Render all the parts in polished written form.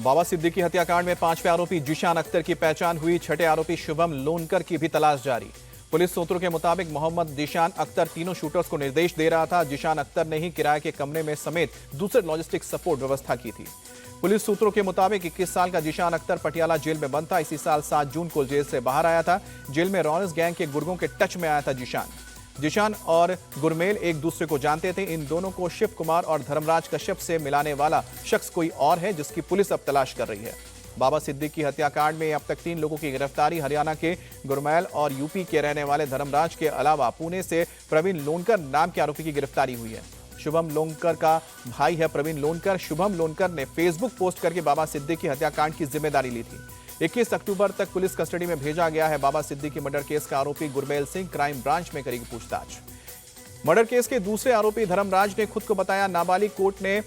बाबा सिद्दीकी हत्याकांड में 5वें आरोपी जीशान अख्तर की पहचान हुई। छठे आरोपी शुभम लोनकर की भी तलाश जारी। पुलिस सूत्रों के मुताबिक मोहम्मद जीशान अख्तर तीनों शूटर्स को निर्देश दे रहा था। जीशान अख्तर ने ही किराए के कमरे में समेत दूसरे लॉजिस्टिक सपोर्ट व्यवस्था की थी। पुलिस सूत्रों के मुताबिक 21 साल का जीशान अख्तर पटियाला जेल में बंद था। इसी साल 7 जून को जेल से बाहर आया था। जेल में रॉनस गैंग के गुर्गों के टच में आया था जीशान और गुरमेल एक दूसरे को जानते थे। इन दोनों को शिव कुमार और धर्मराज कश्यप से मिलाने वाला शख्स कोई और है, जिसकी पुलिस अब तलाश कर रही है। बाबा सिद्दीकी हत्याकांड में अब तक 3 लोगों की गिरफ्तारी हरियाणा के गुरमेल और यूपी के रहने वाले धर्मराज के अलावा पुणे से प्रवीण लोनकर नाम के आरोपी की गिरफ्तारी हुई है। शुभम लोनकर का भाई है प्रवीण लोनकर। शुभम लोनकर ने फेसबुक पोस्ट करके बाबा सिद्दीकी हत्याकांड की जिम्मेदारी ली थी। 21 अक्टूबर तक पुलिस कस्टडी में भेजा गया है। बाबा सिद्दीकी मर्डर केस का आरोपी गुरमेल सिंह क्राइम ब्रांच में करेगी पूछताछ। मर्डर केस के दूसरे आरोपी धर्मराज ने खुद को बताया नाबालिग। कोर्ट ने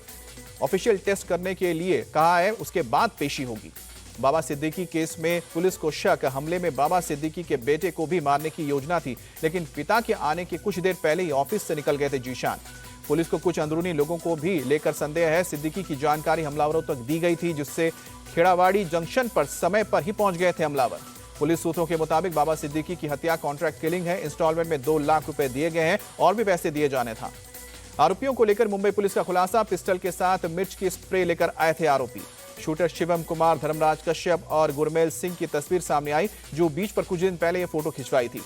ऑफिशियल टेस्ट करने के लिए कहा है, उसके बाद पेशी होगी। बाबा सिद्दीकी केस में पुलिस को शक हमले में बाबा सिद्दीकी के बेटे को भी मारने की योजना थी, लेकिन पिता के आने के कुछ देर पहले ही ऑफिस से निकल गए थे जीशान। पुलिस को कुछ अंदरूनी लोगों को भी लेकर संदेह है। सिद्दीकी की जानकारी हमलावरों तक दी गई थी, जिससे खेड़ावाड़ी जंक्शन पर समय पर ही पहुंच गए थे हमलावर। पुलिस सूत्रों के मुताबिक बाबा सिद्दीकी की हत्या कॉन्ट्रैक्ट किलिंग है। इंस्टॉलमेंट में 2 लाख रुपए दिए गए हैं और भी पैसे दिए जाने था। आरोपियों को लेकर मुंबई पुलिस का खुलासा। पिस्टल के साथ मिर्च की स्प्रे लेकर आए थे आरोपी। शूटर शिवम कुमार, धर्मराज कश्यप और गुरमेल सिंह की तस्वीर सामने आई, जो बीच पर कुछ दिन पहले ये फोटो खिंचवाई थी।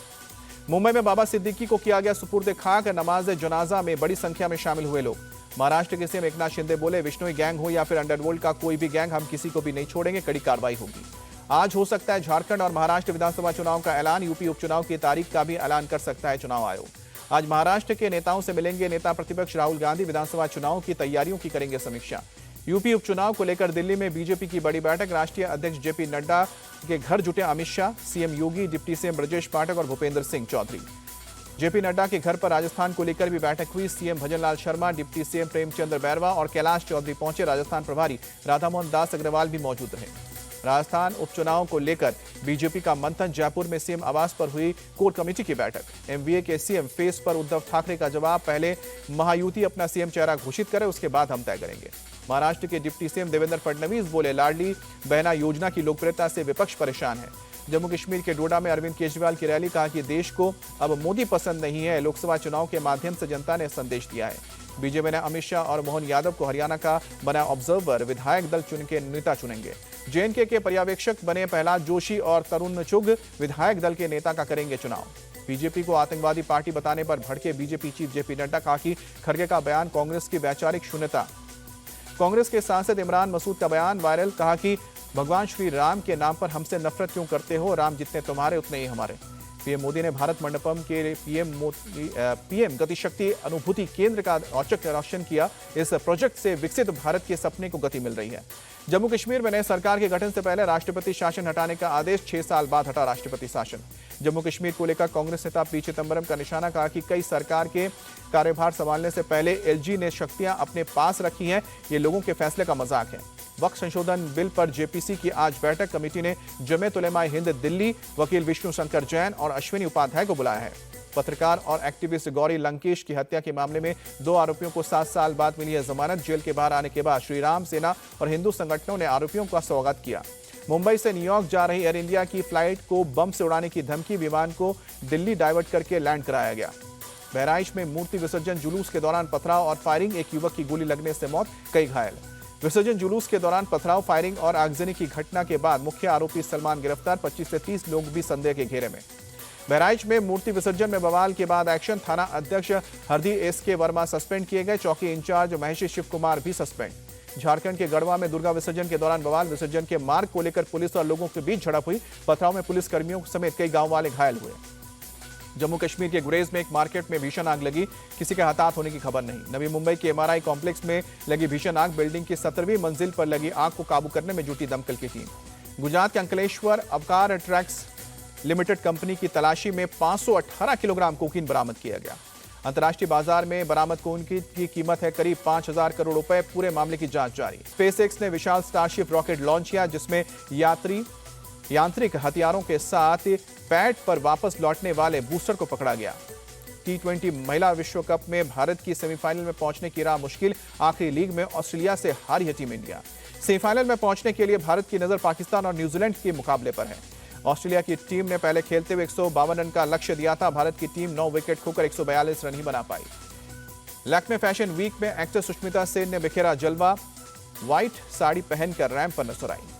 मुंबई में बाबा सिद्दीकी को किया गया सुपुर्द खाक। नमाज जनाजा में बड़ी संख्या में शामिल हुए लोग। महाराष्ट्र के सीएम एकनाथ शिंदे बोले, विश्नोई गैंग हो या फिर अंडरवर्ल्ड का कोई भी गैंग, हम किसी को भी नहीं छोड़ेंगे, कड़ी कार्रवाई होगी। आज हो सकता है झारखंड और महाराष्ट्र विधानसभा चुनाव का ऐलान। यूपी उपचुनाव की तारीख का भी ऐलान कर सकता है चुनाव आयोग। आज महाराष्ट्र के नेताओं से मिलेंगे नेता प्रतिपक्ष राहुल गांधी। विधानसभा चुनाव की तैयारियों की करेंगे समीक्षा। यूपी उपचुनाव को लेकर दिल्ली में बीजेपी की बड़ी बैठक। राष्ट्रीय अध्यक्ष जेपी नड्डा के घर जुटे अमित शाह, सीएम योगी, डिप्टी सीएम ब्रजेश पाठक और भूपेंद्र सिंह चौधरी। जेपी नड्डा के घर पर राजस्थान को लेकर भी बैठक हुई। CM Bhajanlal Sharma, deputy CM Premchandra Bairwa और कैलाश चौधरी पहुंचे। राजस्थान प्रभारी राधामोहन दास अग्रवाल भी मौजूद रहे। राजस्थान उपचुनाव को लेकर बीजेपी का मंथन। जयपुर में सीएम आवास पर हुई कोर कमेटी की बैठक। एमवीए के सीएम फेस पर उद्धव ठाकरे का जवाब, पहले महायुति अपना सीएम चेहरा घोषित करे, उसके बाद हम तय करेंगे। महाराष्ट्र के डिप्टी सीएम देवेंद्र फडणवीस बोले, लाडली बहना योजना की लोकप्रियता से विपक्ष परेशान है। जम्मू कश्मीर के डोडा में अरविंद केजरीवाल की रैली, कहा कि देश को अब मोदी पसंद नहीं है। लोकसभा चुनाव के माध्यम से जनता ने संदेश दिया है। बीजेपी ने अमित शाह और मोहन यादव को हरियाणा का बना ऑब्जर्वर। विधायक दल चुन के नेता चुनेंगे। जेएनके के पर्यवेक्षक बने प्रहलाद जोशी और तरुण चुग। विधायक दल के नेता का करेंगे चुनाव। बीजेपी को आतंकवादी पार्टी बताने पर भड़के बीजेपी चीफ जेपी नड्डा, कहा कि खड़गे का बयान कांग्रेस की वैचारिक शून्यता। कांग्रेस के सांसद इमरान मसूद का बयान वायरल, कहा कि भगवान श्री राम के नाम पर हमसे नफरत क्यों करते हो? राम जितने तुम्हारे उतने ही हमारे। पीएम मोदी ने भारत मंडपम के पीएम गतिशक्ति अनुभूति केंद्र का औचक रोशन किया। इस प्रोजेक्ट से विकसित भारत के सपने को गति मिल रही है। जम्मू कश्मीर में नए सरकार के गठन से पहले राष्ट्रपति शासन हटाने का आदेश। 6 साल बाद हटा राष्ट्रपति शासन। जम्मू कश्मीर को लेकर कांग्रेस नेता पी चिदंबरम का निशाना, कहा कि कई सरकार के कार्यभार संभालने से पहले एलजी ने शक्तियां अपने पास रखी हैं। ये लोगों के फैसले का मजाक है। वक्फ संशोधन बिल पर जेपीसी की आज बैठक। कमेटी ने जमीयत उलेमा हिंद दिल्ली, वकील विष्णु शंकर जैन और अश्विनी उपाध्याय को बुलाया है। पत्रकार और एक्टिविस्ट गौरी लंकेश की हत्या के मामले में 2 आरोपियों को 7 साल बाद मिली है जमानत। जेल के बाहर आने के बाद श्री राम सेना और हिंदू संगठनों ने आरोपियों का स्वागत किया। मुंबई से न्यूयॉर्क जा रही एयर इंडिया की फ्लाइट को बम से उड़ाने की धमकी। विमान को दिल्ली डाइवर्ट करके लैंड कराया गया। बहराइच में मूर्ति विसर्जन जुलूस के दौरान पथराव और फायरिंग। एक युवक की गोली लगने से मौत, कई घायल। विसर्जन जुलूस के दौरान पथराव, फायरिंग और आगजनी की घटना के बाद मुख्य आरोपी सलमान गिरफ्तार। 25 से 30 लोग भी संदेह के घेरे में। बहराइच में मूर्ति विसर्जन में बवाल के बाद एक्शन। थाना अध्यक्ष हरदी एसके वर्मा सस्पेंड किए गए। चौकी इंचार्ज महेश शिव कुमार भी सस्पेंड। झारखंड के गढ़वा में दुर्गा विसर्जन के दौरान बवाल। विसर्जन के मार्ग को लेकर पुलिस और लोगों के बीच झड़प हुई। पथराव में पुलिस कर्मियों समेत कई गांव वाले घायल हुए। जम्मू कश्मीर के गुरेज में एक मार्केट में भीषण आग लगी। किसी के हताहत होने की खबर नहीं। नवी मुंबई के एमआरआई कॉम्प्लेक्स में लगी भीषण आग। बिल्डिंग की 17वीं मंजिल पर लगी आग को काबू करने में जुटी दमकल की टीम। गुजरात के अंकलेश्वर अवकार ट्रैक्स लिमिटेड कंपनी की तलाशी में 518 किलोग्राम कोकीन बरामद किया गया। अंतर्राष्ट्रीय बाजार में बरामद कोकीन की कीमत है करीब 5,000 करोड़ रुपए। पूरे मामले की जांच जारी। स्पेसएक्स ने विशाल स्टारशिप रॉकेट लॉन्च किया, जिसमें यांत्रिक हथियारों के साथ पैड पर वापस लौटने वाले बूस्टर को पकड़ा गया। T20 महिला विश्व कप में भारत की सेमीफाइनल में पहुंचने की राह मुश्किल। आखिरी लीग में ऑस्ट्रेलिया से हारी है टीम इंडिया। सेमीफाइनल में पहुंचने के लिए भारत की नजर पाकिस्तान और न्यूजीलैंड के मुकाबले पर है। ऑस्ट्रेलिया की टीम ने पहले खेलते हुए 152 रन का लक्ष्य दिया था। भारत की टीम 9 विकेट खोकर 142 रन ही बना पाई। लैक्मे फैशन वीक में एक्टर सुष्मिता सेन ने बिखेरा जलवा। व्हाइट साड़ी पहनकर रैंप पर नजर आई।